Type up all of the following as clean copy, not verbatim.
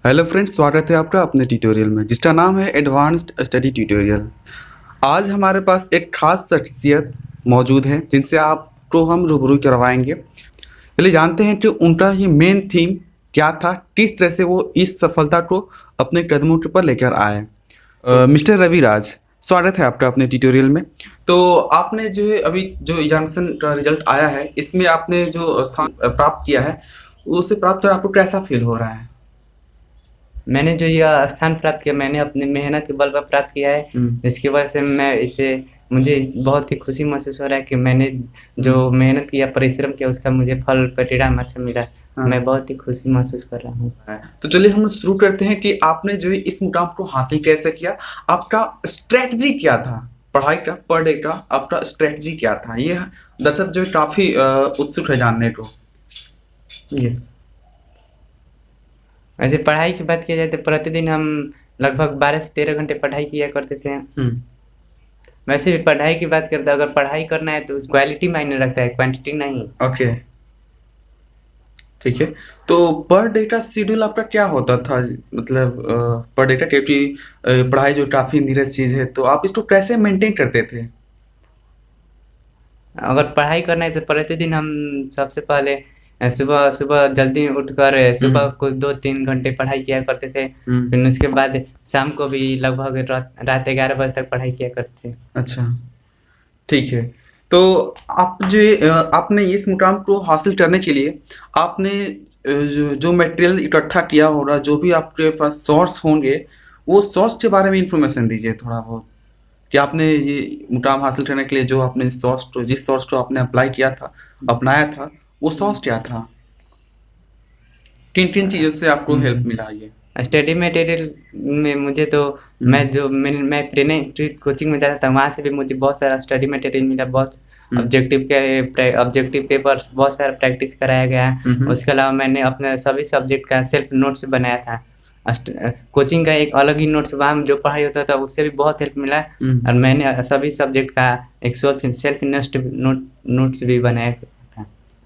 Hello friends, स्वागत है आपका अपने ट्यूटोरियल में जिसका नाम है एडवांस्ड स्टडी ट्यूटोरियल। आज हमारे पास एक खास शख्सियत मौजूद है जिनसे आपको हम रूबरू करवाएंगे। चलिए जानते हैं कि उनका ये मेन थीम क्या था, किस तरह से वो इस सफलता को अपने कदमों के ऊपर लेकर आए। मिस्टर रवि राज, स्वागत है आपका अपने ट्यूटोरियल में। तो आपने जो है अभी जो एग्जामिनेशन का रिजल्ट आया है, इसमें आपने जो स्थान प्राप्त किया है उसे प्राप्त कर आपको कैसा फील हो रहा है? मैंने जो यह स्थान प्राप्त किया, मैंने अपनी मेहनत के बल पर प्राप्त किया है, जिसकी वजह से मुझे बहुत ही खुशी महसूस हो रहा है कि मैंने जो मेहनत किया, परिश्रम किया, उसका मुझे फल परिणाम अच्छा मिला। हाँ। मैं बहुत ही खुशी महसूस कर रहा हूँ। तो चलिए हम शुरू करते हैं कि आपने जो है इस मुकाम को हासिल कैसे किया, आपका स्ट्रेटजी क्या था, पढ़ाई का, पर डे का आपका स्ट्रेटजी क्या था? ये दर्शक जो है काफी उत्सुक है जानने को। यस। वैसे पढ़ाई की बात किया जाए तो प्रतिदिन हम लगभग 12 से 13 घंटे पढ़ाई किया करते थे। वैसे भी पढ़ाई की बात करते हैं, अगर पढ़ाई करना है तो क्वालिटी मायने रखता है, क्वांटिटी नहीं। ओके, ठीक है। तो पर डे का शेड्यूल आपका क्या होता था? मतलब पर डे का, क्योंकि पढ़ाई जो काफी नीरज चीज है, तो आप इसको कैसे मेंटेन करते थे? अगर पढ़ाई करना है तो प्रतिदिन हम सबसे पहले सुबह सुबह जल्दी उठकर सुबह कुछ 2-3 घंटे पढ़ाई किया करते थे। फिर उसके बाद शाम को भी लगभग रात 11 बजे तक पढ़ाई किया करते थे। अच्छा, ठीक है। तो आप जो आपने इस मुकाम को हासिल करने के लिए आपने जो मटेरियल इकट्ठा किया होगा, जो भी आपके पास सोर्स होंगे, वो सोर्स के बारे में इंफॉर्मेशन दीजिए थोड़ा बहुत, कि आपने ये मुकाम हासिल करने के लिए जो आपने सोर्स को, जिस सोर्स को आपने अप्लाई किया था, अपनाया था, वो सोर्स क्या था? किन किन चीज़ों से आपको हेल्प मिला ये? स्टडी मटेरियल में मुझे तो मैं प्रेरणा कोचिंग में जाता था, वहाँ से भी मुझे बहुत सारा स्टडी मटेरियल मिला। बहुत ऑब्जेक्टिव पेपर्स, बहुत सारा प्रैक्टिस कराया गया। उसके अलावा मैंने अपने सभी सब्जेक्ट का सेल्फ नोट्स बनाया था। कोचिंग का एक अलग ही नोट्स, वहाँ जो पढ़ाई होता था उससे भी बहुत हेल्प मिला। और मैंने सभी सब्जेक्ट का एक सेल्फ नोट्स भी बनाया था,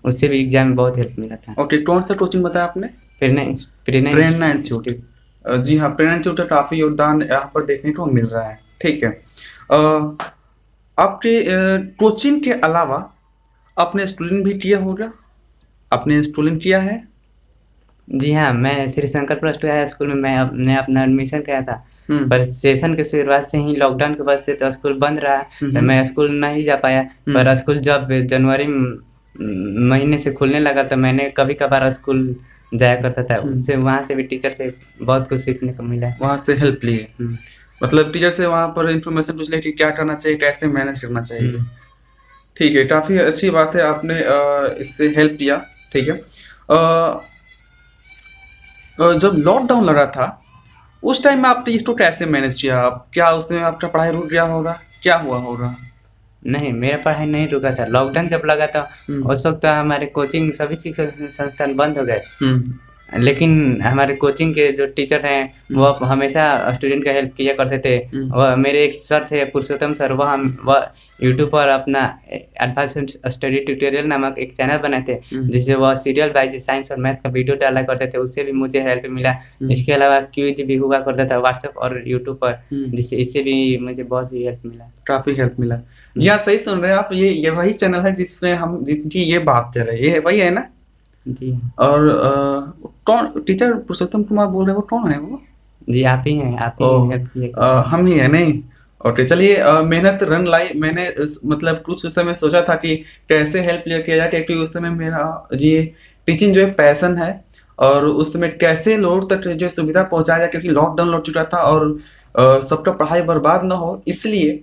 उससे भी एग्जाम में बहुत हेल्प मिला था। ओके, कौन सा कोचिंग बताया आपने? प्रेरणा प्रेरणा इंस्टीट्यूट। जी हाँ, प्रेरणा इंस्टीट्यूट का काफ़ी योगदान यहाँ पर देखने को मिल रहा है। ठीक है। आपके कोचिंग के अलावा आपने स्टूडेंट भी किया होगा, आपने स्टूडेंट किया है? जी हाँ, मैं Shri Shankar plus two high school में मैंने अपना एडमिशन किया था। पर सेशन के शुरुआत से ही लॉकडाउन की वजह से तो स्कूल बंद रहा, तो मैं स्कूल नहीं जा पाया। पर स्कूल जब जनवरी महीने से खुलने लगा तो मैंने कभी कभार स्कूल जाया करता था। उससे वहाँ से भी टीचर से बहुत कुछ सीखने को मिला। वहाँ से हेल्प लिए, मतलब टीचर से वहाँ पर इंफॉर्मेशन पूछ लिया कि क्या करना चाहिए, कैसे मैनेज करना चाहिए। ठीक है, काफ़ी अच्छी बात है, आपने इससे हेल्प किया। ठीक है। जब लॉकडाउन लगा था उस टाइम में आपने इसको कैसे मैनेज किया? आप क्या उसमें आपका पढ़ाई रुक गया होगा, क्या हुआ होगा? नहीं, मेरा पढ़ाई नहीं रुका था। लॉकडाउन जब लगा था उस वक्त हमारे कोचिंग सभी शिक्षण संस्थान बंद हो गए। लेकिन हमारे कोचिंग के जो टीचर हैं वो हमेशा स्टूडेंट का हेल्प किया करते थे। वह मेरे एक सर थे, पुरुषोत्तम सर, वह यूट्यूब पर अपना एडवांस्ड स्टडी ट्यूटोरियल नामक एक चैनल बनाए थे, जिससे वह सीरियल वाइज साइंस और मैथ का वीडियो डाला करते थे। उससे भी मुझे हेल्प मिला। इसके अलावा क्विज भी हुआ करता था व्हाट्सएप और यूट्यूब पर, जिससे इससे भी मुझे बहुत ही हेल्प मिला। काफ़ी हेल्प मिला। यहाँ सही सुन रहे हैं आप, ये वही चैनल है जिसकी ये बात चल रही है, ये वही है ना? जी। और कौन टीचर पुरुषोत्तम कुमार बोल रहे हैं, वो कौन है वो? जी, आप ही हैं, आप ही हेल्प किए। हम ही है नहीं? ओके, चलिए। मेहनत रन लाई। मैंने मतलब कुछ उस समय सोचा था कि कैसे हेल्प किया जाए, क्योंकि उस समय मेरा ये टीचिंग जो है पैसन है, और उस समय कैसे लोग तक जो सुविधा पहुंचाया जाए, क्योंकि लॉकडाउन लग चुका था और सबका पढ़ाई बर्बाद ना हो, इसलिए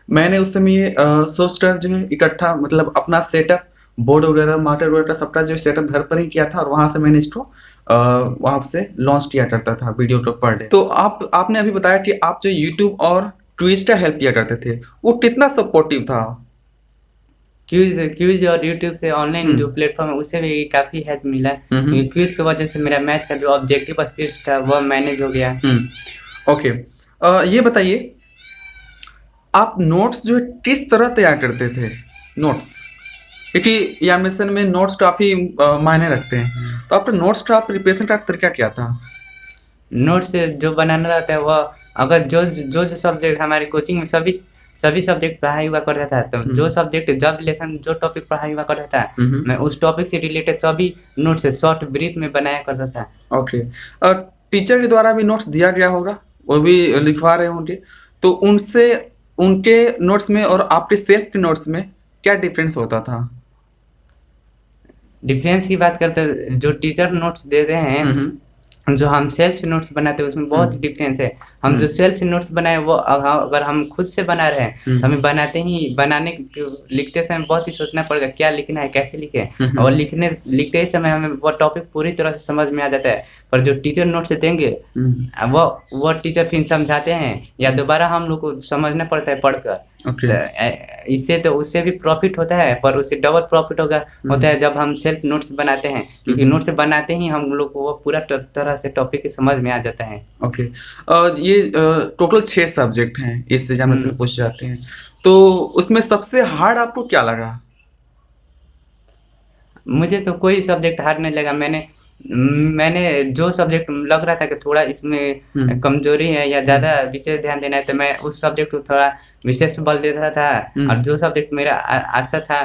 मैंने उस समय ये सोचकर जो है इकट्ठा, मतलब अपना सेटअप, बोर्ड वगैरह, मॉनिटर वगैरह सबका जो सेटअप घर पर ही किया था, और वहाँ से मैंने इसको वहाँ से लॉन्च किया करता था वीडियो को पर डे। तो आपने अभी बताया कि आप जो यूट्यूब और ट्विच का हेल्प किया करते थे, वो कितना सपोर्टिव था? क्विज और यूट्यूब से ऑनलाइन जो प्लेटफॉर्म है उससे भी काफ़ी हेल्प मिला। क्विज की वजह से मेरा मैथ का जो ऑब्जेक्टिव स्क्रिप्ट था वह मैनेज हो गया। ओके, ये बताइए, आप नोट्स जो है किस तरह तैयार करते थे? नोट्स, क्योंकि एग्जामिनेशन में नोट्स काफ़ी मायने रखते हैं, तो आपके नोट्स का प्रिपरेशन का तरीका क्या था? नोट्स जो बनाना रहता है वो अगर जो सब्जेक्ट हमारी कोचिंग में सभी सब्जेक्ट पढ़ाई हुआ करता था, तो जो सब्जेक्ट जब लेसन जो टॉपिक पढ़ाई हुआ करता था, मैं उस टॉपिक से रिलेटेड सभी नोट्स शॉर्ट ब्रीफ में बनाया करता था। ओके। टीचर के द्वारा भी नोट्स दिया गया होगा, वो भी लिखवा रहे होंगे, तो उनसे उनके नोट्स में और आपके सेल्फ के नोट्स में क्या डिफरेंस होता था? डिफरेंस की बात करते हैं, जो टीचर नोट्स दे रहे हैं, जो हम सेल्फ से नोट्स बनाते हैं उसमें बहुत डिफरेंस है। हम जो सेल्फ से नोट्स बनाए वो अगर हम खुद से बना रहे हैं तो हमें लिखते समय बहुत ही सोचना पड़ेगा क्या लिखना है, कैसे लिखें, और लिखते ही समय हमें वो टॉपिक पूरी तरह से समझ में आ जाता है। पर जो टीचर नोट्स देंगे वो टीचर फिर समझाते हैं या दोबारा हम लोग को समझना पड़ता है पढ़कर। इससे तो उससे भी प्रॉफिट होता है, पर उससे डबल प्रॉफिट होता है जब हम सेल्फ नोट्स बनाते हैं, क्योंकि नोट्स बनाते ही हम लोग को वो पूरा तरह से टॉपिक समझ में आ जाता है। ओके। ये टोटल 6 सब्जेक्ट हैं इस एग्जामिनेशन में पूछे जाते हैं, तो उसमें सबसे हार्ड आपको क्या लगा? मुझे तो कोई सब्जेक्ट हार्ड नहीं लगा। मैंने जो सब्जेक्ट लग रहा था कि थोड़ा इसमें कमजोरी है या ज़्यादा विशेष ध्यान देना है, तो मैं उस सब्जेक्ट को थोड़ा विशेष बल देता था, और जो सब्जेक्ट मेरा अच्छा था,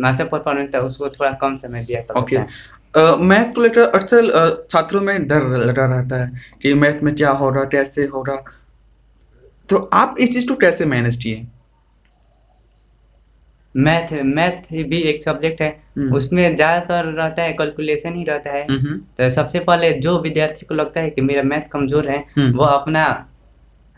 अच्छा परफॉर्मेंस था, उसको थोड़ा कम समय दिया था। ओके। मैथ को लेकर अक्सर छात्रों में डर लगा रहता है कि मैथ में क्या होगा, कैसे होगा, तो आप इस चीज़ को कैसे मैनेज किए? मैथ भी एक सब्जेक्ट है, उसमें ज़्यादातर रहता है कैलकुलेशन ही रहता है। तो सबसे पहले जो विद्यार्थी को लगता है कि मेरा मैथ कमज़ोर है, वो अपना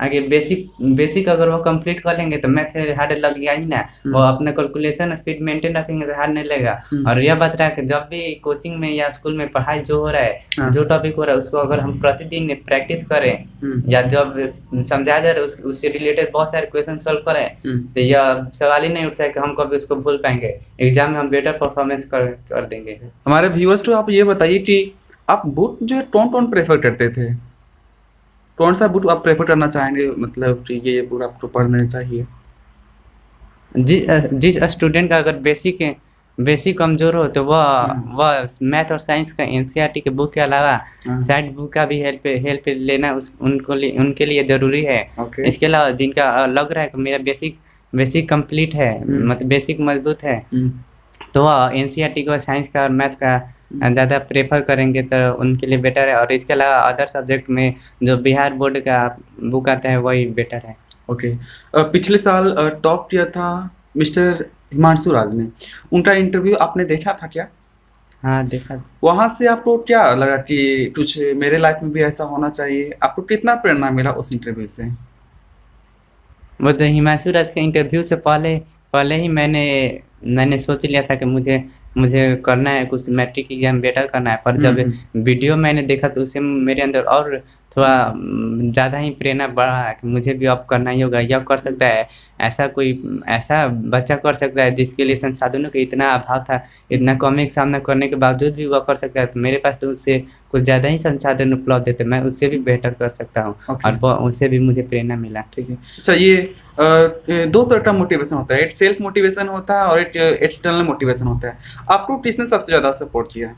आगे बेसिक अगर वो कंप्लीट कर लेंगे तो मैथ हार्ड लगेगा ही ना। वो अपना कैलकुलेशन स्पीड मेंटेन रखेंगे तो हार्ड नहीं लगेगा। और यह बात रहा कि जब भी कोचिंग में या स्कूल में पढ़ाई जो हो रहा है, जो टॉपिक हो रहा है, उसको अगर हम प्रतिदिन प्रैक्टिस करें या जब समझाया जा रहा है उससे रिलेटेड बहुत सारे क्वेश्चन सॉल्व करें, तो यह सवाल ही नहीं उठता है कि हम कभी उसको भूल पाएंगे। एग्जाम में हम बेटर परफॉर्मेंस कर देंगे। हमारे व्यूअर्स को आप ये बताइए कि आप बुक जो है कौन प्रेफर करते थे? कौन सा बुक आप प्रेफर करना चाहेंगे, मतलब कि ये बुक आपको पढ़ना चाहिए? जिस स्टूडेंट का अगर बेसिक कमजोर हो तो वह मैथ और साइंस का एनसीईआरटी के बुक के अलावा साइड बुक का भी हेल्प लेना उनके लिए ज़रूरी है। इसके अलावा जिनका लग रहा है कि मेरा बेसिक कंप्लीट है, मतलब बेसिक मजबूत है, तो वह एनसीईआरटी को साइंस का और मैथ का ज़्यादा प्रेफर करेंगे तो उनके लिए बेटर है। और इसके अलावा अदर सब्जेक्ट में जो बिहार बोर्ड का बुक आता है वही बेटर है। ओके। पिछले साल टॉप किया था मिस्टर हिमांशु राज ने, उनका इंटरव्यू आपने देखा था क्या? हाँ, देखा। वहाँ से आपको क्या लगा कि कुछ मेरे लाइफ में भी ऐसा होना चाहिए? आपको कितना प्रेरणा मिला उस इंटरव्यू से? वो तो हिमांशु राज के इंटरव्यू से पहले ही मैंने सोच लिया था कि मुझे करना है, कुछ मैट्रिक एग्जाम बेटर करना है। पर जब वीडियो मैंने देखा तो उससे मेरे अंदर और थोड़ा ज़्यादा ही प्रेरणा बढ़ा कि मुझे भी अब करना ही होगा, यह कर सकता है, ऐसा बच्चा कर सकता है जिसके लिए संसाधनों का इतना अभाव था, इतना कमी का सामना करने के बावजूद भी वह कर सकता है। तो मेरे पास तो उससे कुछ ज़्यादा ही संसाधन उपलब्ध है, तो मैं उससे भी बेहतर कर सकता हूँ। और उससे भी मुझे प्रेरणा मिला। ठीक है। अच्छा, ये 2 तरह का मोटिवेशन होता है, एक सेल्फ मोटिवेशन होता है और एक एक्सटर्नल मोटिवेशन होता है। आपको किसने सबसे ज़्यादा सपोर्ट किया?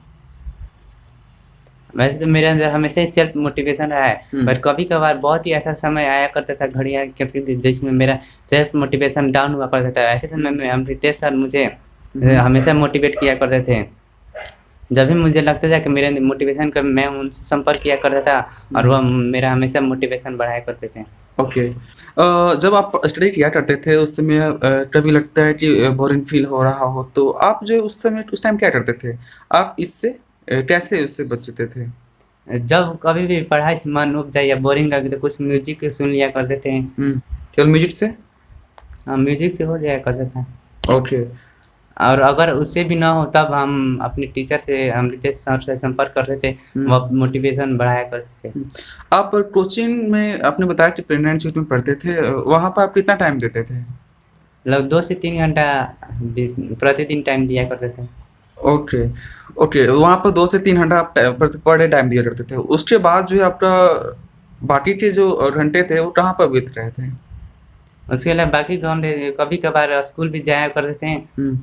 वैसे तो मेरे अंदर हमेशा ही सेल्फ मोटिवेशन रहा है, पर कभी कभार बहुत ही ऐसा समय आया करता था, घड़ी आया करती थी जिसमें मेरा सेल्फ मोटिवेशन डाउन हुआ करता था। ऐसे समय में अमृतेश सर मुझे हमेशा मोटिवेट किया करते थे। जब भी मुझे लगता था कि मेरे मोटिवेशन का, मैं उनसे संपर्क किया करता था और वह मेरा हमेशा मोटिवेशन बढ़ाया करते थे। ओके। जब आप स्टडी किया करते थे उस समय कभी लगता है कि बोरिंग फील हो रहा हो, तो आप जो उस टाइम क्या करते थे? आप इससे कैसे उससे बचते थे? जब कभी भी पढ़ाई से मन उब जाए या बोरिंग लगे तो कुछ म्यूजिक सुन लिया करते थे। केवल म्यूजिक से? हाँ, म्यूजिक से हो जाया करता था। ओके। और अगर उससे भी ना हो तब हम अपने टीचर से, अमृतेश सर से संपर्क करते थे, वो मोटिवेशन बढ़ाया करते थे। आप कोचिंग में आपने बताया कि प्रेरणा इंस्टीट्यूट में पढ़ते थे, वहाँ पर आप कितना टाइम देते थे? लगभग 2 से 3 घंटा प्रतिदिन टाइम दिया करते थे। ओके, वहाँ पर 2 से 3 घंटा आप पर डे टाइम दिया करते थे। उसके बाद जो है आपका बाकी के जो घंटे थे वो कहाँ पर बीत रहे थे? उसके अलावा बाकी घंटे कभी कभार स्कूल भी जाया करते थे,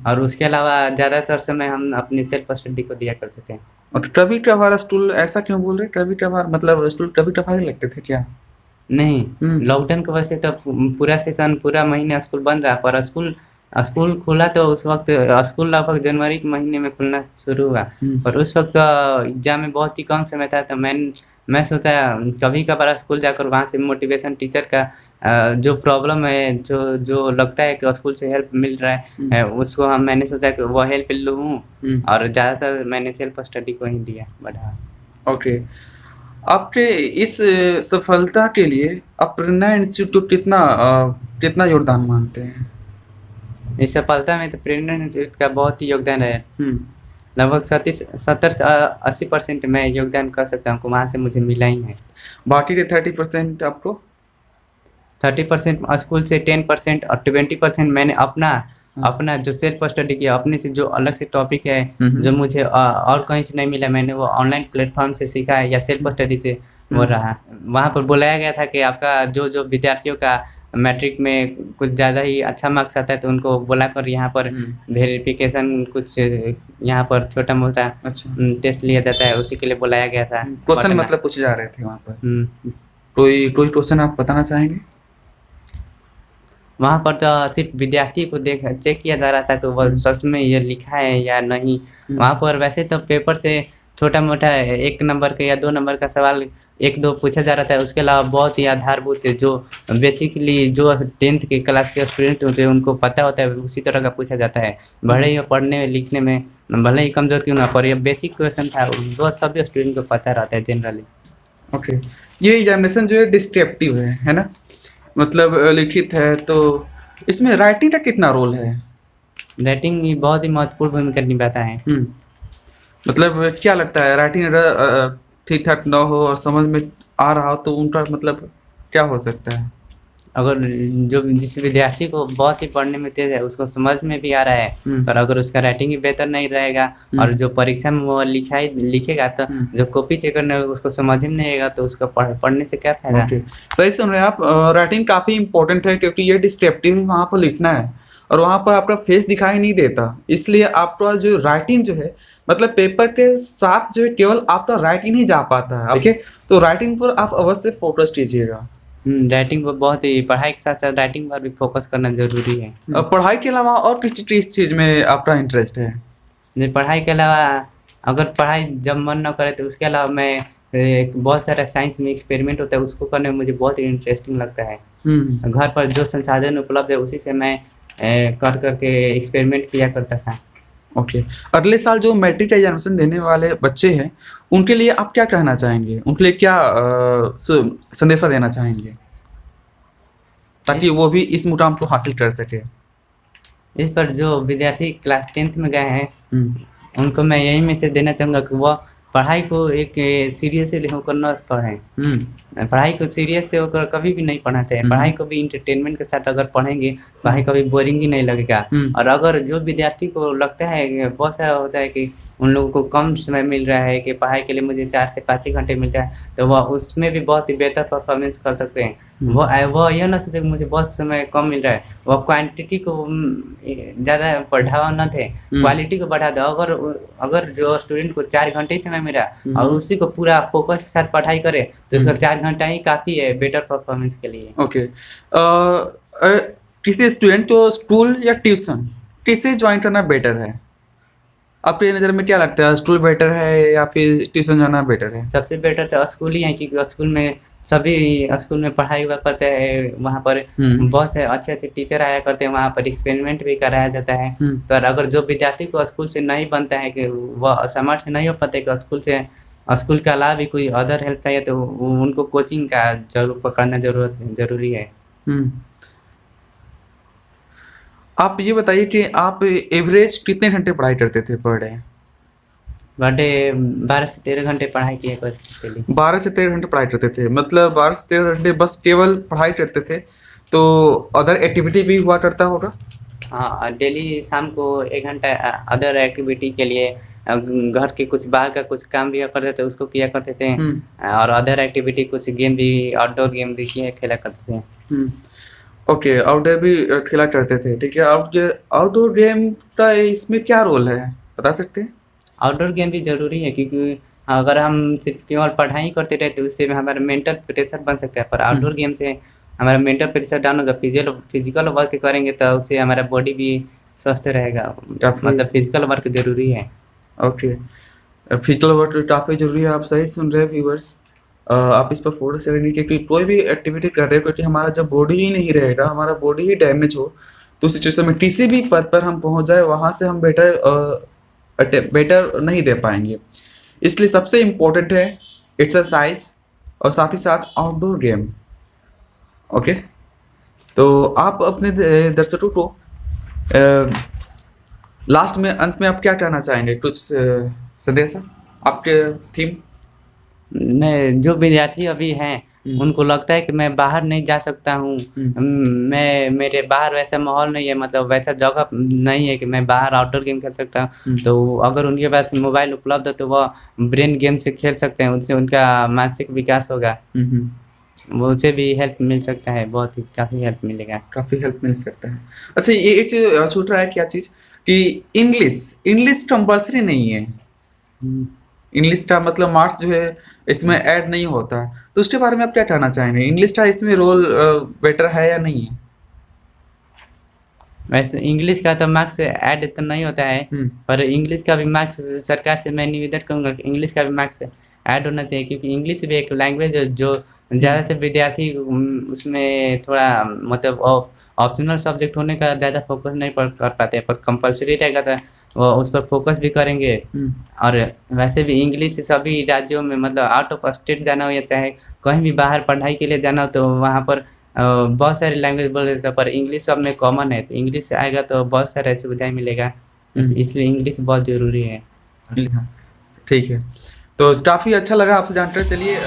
और उसके अलावा ज़्यादातर समय हम अपनी सेल्फ स्टडी को दिया करते थे। और टबी टबार स्टूल ऐसा क्यों बोल रहे? टबी टबार मतलब स्टूल टबी टबार ही लगते थे क्या? नहीं, लॉकडाउन की वजह से तो पूरा सेशन पूरा महीना स्कूल बंद रहा, पर स्कूल स्कूल खुला तो उस वक्त स्कूल लगभग जनवरी के महीने में खुलना शुरू हुआ। और उस वक्त एग्जाम में बहुत ही कम समय था, तो मैं सोचा कभी कभार स्कूल जाकर वहाँ से मोटिवेशन टीचर का जो प्रॉब्लम है, जो लगता है कि स्कूल से हेल्प मिल रहा है, उसको मैंने सोचा कि वो हेल्प लूँ, और ज़्यादातर मैंने सेल्फ स्टडी को ही दिया बढ़ा। ओके, आपके इस सफलता के लिए आप प्रेरणा इंस्टीट्यूट कितना योगदान मानते हैं? इस सफलता में तो प्रेरणा इंस्टीट्यूट का बहुत ही योगदान है। लगभग 70 से 80% मैं योगदान कर सकता हूँ, वहाँ से मुझे मिला ही है। बाकी के 30% आपको? 30% स्कूल से, 10% और 20% मैंने अपना जो सेल्फ स्टडी किया, अपने से जो अलग से टॉपिक है, जो मुझे और कहीं से नहीं मिला, मैंने वो ऑनलाइन प्लेटफॉर्म से सीखा है या सेल्फ स्टडी से वो रहा। वहाँ पर बुलाया गया था कि आपका जो विद्यार्थियों का मैट्रिक में कुछ ज़्यादा ही अच्छा मार्क्स आता है, तो उनको बुलाकर यहाँ पर वेरिफिकेशन कुछ यहाँ पर छोटा मोटा टेस्ट लिया जाता है, उसी के लिए बुलाया गया था। क्वेश्चन मतलब पूछे जा रहे थे वहाँ पर? कोई क्वेश्चन आप बताना चाहेंगे? वहाँ पर तो सिर्फ विद्यार्थी को चेक किया जा रहा था कि वो सच में ये लिखा है या नहीं। वहाँ पर वैसे तो पेपर से छोटा मोटा 1 नंबर का या 2 नंबर का सवाल 1-2 पूछा जा रहा था। उसके अलावा बहुत ही आधारभूत है, जो बेसिकली जो 10th के क्लास के स्टूडेंट होते हैं उनको पता होता है, उसी तरह का पूछा जाता है। भले ही पढ़ने लिखने में भले ही कमज़ोर क्यों ना, पर ये बेसिक क्वेश्चन था, वो सभी स्टूडेंट को पता रहता है जनरली। ओके, ये एग्जामिनेशन जो है डिस्क्रिप्टिव है ना, मतलब लिखित है, तो इसमें राइटिंग का कितना रोल है? राइटिंग ही बहुत ही महत्वपूर्ण भूमिका निभाता है। मतलब क्या लगता है, राइटिंग अगर ठीक ठाक ना हो और समझ में आ रहा हो तो उनका मतलब क्या हो सकता है? अगर जिस विद्यार्थी को बहुत ही पढ़ने में तेज है, उसको समझ में भी आ रहा है, पर अगर उसका राइटिंग ही बेहतर नहीं रहेगा और जो परीक्षा में वो लिखेगा, तो जो कॉपी चेक करने उसको समझ में नहीं आएगा, तो उसको पढ़ने से क्या फायदा? सही सुन रहे हैं आप। राइटिंग काफ़ी इंपॉर्टेंट है, क्योंकि ये डिस्क्रिप्टिव वहाँ पर लिखना है और वहाँ पर आपका फेस दिखाई नहीं देता, इसलिए आपका जो राइटिंग जो है, मतलब पेपर के साथ जो है केवल आपका राइटिंग नहीं जा पाता है। ठीक है, तो राइटिंग पर आप अवश्य फोकस कीजिएगा। राइटिंग पर बहुत ही, पढ़ाई के साथ साथ राइटिंग पर भी फोकस करना जरूरी है। पढ़ाई के अलावा और किस चीज़ में आपका इंटरेस्ट है? पढ़ाई के अलावा अगर पढ़ाई जब मन न करे तो उसके अलावा मैं बहुत सारा साइंस में एक्सपेरिमेंट होता है, उसको करने में मुझे बहुत ही इंटरेस्टिंग लगता है। घर पर जो संसाधन उपलब्ध है उसी से मैं करके एक्सपेरिमेंट किया करता था। ओके, अगले साल जो मैट्रिक का एग्जामिनेशन देने वाले बच्चे हैं, उनके लिए आप क्या कहना चाहेंगे? उनके लिए क्या संदेशा देना चाहेंगे ताकि वो भी इस मुकाम को हासिल कर सके? इस पर जो विद्यार्थी क्लास 10th में गए हैं, उनको मैं यही मैसेज देना चाहूँगा कि वह पढ़ाई को एक सीरियसली होकर न पढ़ें। पढ़ाई को सीरियस से होकर कभी भी नहीं पढ़ना चाहिए। पढ़ाई को भी इंटरटेनमेंट के साथ अगर पढ़ेंगे, पढ़ाई कभी बोरिंग ही नहीं लगेगा। और अगर जो विद्यार्थी को लगता है, बहुत सारा होता है कि उन लोगों को कम समय मिल रहा है कि पढ़ाई के लिए मुझे 4 से 5 ही घंटे मिल रहा है, तो वह उसमें भी बहुत ही बेहतर परफॉर्मेंस कर सकते हैं। वह यह ना सोचे कि मुझे बहुत समय कम मिल रहा है, वह क्वांटिटी को ज़्यादा बढ़ावा न थे, क्वालिटी को बढ़ा दो। अगर जो स्टूडेंट को 4 घंटे ही समय मिला और उसी को पूरा फोकस के साथ पढ़ाई करे, तो उसका 4 घंटा ही काफ़ी है बेटर परफॉर्मेंस के लिए। ओके, किसी स्टूडेंट को स्कूल या ट्यूशन किसे ज्वाइन करना बेटर है? आपकी नज़र में क्या लगता है, स्कूल बेटर है या फिर ट्यूशन जाना बेटर है? सबसे बेटर तो स्कूल ही है, क्योंकि स्कूल में पढ़ाई हुआ करते हैं। वहाँ पर बहुत से अच्छे टीचर आया करते हैं, वहाँ पर एक्सपेरिमेंट भी कराया जाता है। पर अगर जो विद्यार्थी को स्कूल से नहीं बनता है, कि वह असमर्थ नहीं हो पाते कि स्कूल के अलावा भी कोई अदर हेल्प चाहिए, तो उनको कोचिंग का जरूर पकड़ना जरूरी है। आप ये बताइए कि आप एवरेज कितने घंटे पढ़ाई करते थे पर डे? 12 से 13 घंटे पढ़ाई किया करते थे। 12 से 13 घंटे पढ़ाई करते थे, मतलब 12 से 13 घंटे बस केवल पढ़ाई करते थे, तो अदर एक्टिविटी भी हुआ करता होगा? हाँ, डेली शाम को 1 घंटा अदर एक्टिविटी के लिए घर के कुछ बाहर का कुछ काम भी करते थे, उसको किया करते थे। और अदर एक्टिविटी कुछ गेम भी, आउटडोर गेम भी खेला करते थे। ओके, आउटडोर भी खेला करते थे। ठीक है, आउटडोर गेम का इसमें क्या रोल है, बता सकते हैं? आउटडोर गेम भी ज़रूरी है, क्योंकि अगर हम सिर्फ केवल पढ़ाई करते रहे तो उससे हमारा मेंटल प्रेशर बन सकता है, पर आउटडोर गेम से हमारा मेंटल प्रेशर डाउन होगा। फिजिकल वर्क करेंगे तो उससे हमारा बॉडी भी स्वस्थ रहेगा, मतलब फिजिकल वर्क ज़रूरी है। ओके, फिजिकल वर्क काफ़ी ज़रूरी है। आप सही सुन रहे हैं व्यूवर्स, आप इस पर फोकस करेंगे क्योंकि कोई भी एक्टिविटी कर रहे हो, क्योंकि हमारा जब बॉडी ही नहीं रहेगा, हमारा बॉडी ही डैमेज हो, तो उस सिचुएशन में किसी भी पद पर हम पहुंच जाए वहाँ से हम बेटर नहीं दे पाएंगे। इसलिए सबसे इम्पोर्टेंट है एक्सरसाइज और साथ ही साथ आउटडोर गेम। ओके, तो आप अपने दर्शकों को लास्ट में, अंत में आप क्या कहना चाहेंगे? कुछ संदेश आपके थीम? मैं जो विद्यार्थी अभी हैं उनको लगता है कि मैं बाहर नहीं जा सकता हूँ, मैं मेरे बाहर वैसा माहौल नहीं है, मतलब वैसा जगह नहीं है कि मैं बाहर आउटडोर गेम खेल सकता हूँ, तो अगर उनके पास मोबाइल उपलब्ध है तो वह ब्रेन गेम से खेल सकते हैं, उनसे उनका मानसिक विकास होगा, वो उसे भी हेल्प मिल सकता है, बहुत ही काफ़ी हेल्प मिलेगा। काफ़ी हेल्प मिल सकता है। अच्छा, ये एक चीज़ छूट रहा है, क्या चीज़ कि इंग्लिश कंपल्सरी नहीं है। इंग्लिश का मतलब मार्क्स जो है इसमें ऐड नहीं होता, तो उसके बारे में आप क्या कहना चाहेंगे? इंग्लिश का इसमें रोल बेटर है या नहीं है? वैसे इंग्लिश का तो मार्क्स ऐड तो नहीं होता है, पर इंग्लिश का भी मार्क्स सरकार से मैं निवेदन करूँगा कि इंग्लिश का भी मार्क्स ऐड होना चाहिए, क्योंकि इंग्लिश भी एक लैंग्वेज है जो ज़्यादातर विद्यार्थी उसमें थोड़ा मतलब ऑप्शनल सब्जेक्ट होने का ज़्यादा फोकस नहीं कर पाते, पर कंपलसरी रहेगा तो वो उस पर फोकस भी करेंगे। और वैसे भी इंग्लिश सभी राज्यों में, मतलब आउट ऑफ स्टेट जाना हो या चाहे कहीं भी बाहर पढ़ाई के लिए जाना हो, तो वहाँ पर बहुत सारी लैंग्वेज बोल देते हैं, पर इंग्लिश सब में कॉमन है, तो इंग्लिश से आएगा तो बहुत सारे सुविधाएं मिलेगा, इसलिए इंग्लिश बहुत ज़रूरी है। ठीक है, तो काफ़ी अच्छा लगा आपसे जानकर। चलिए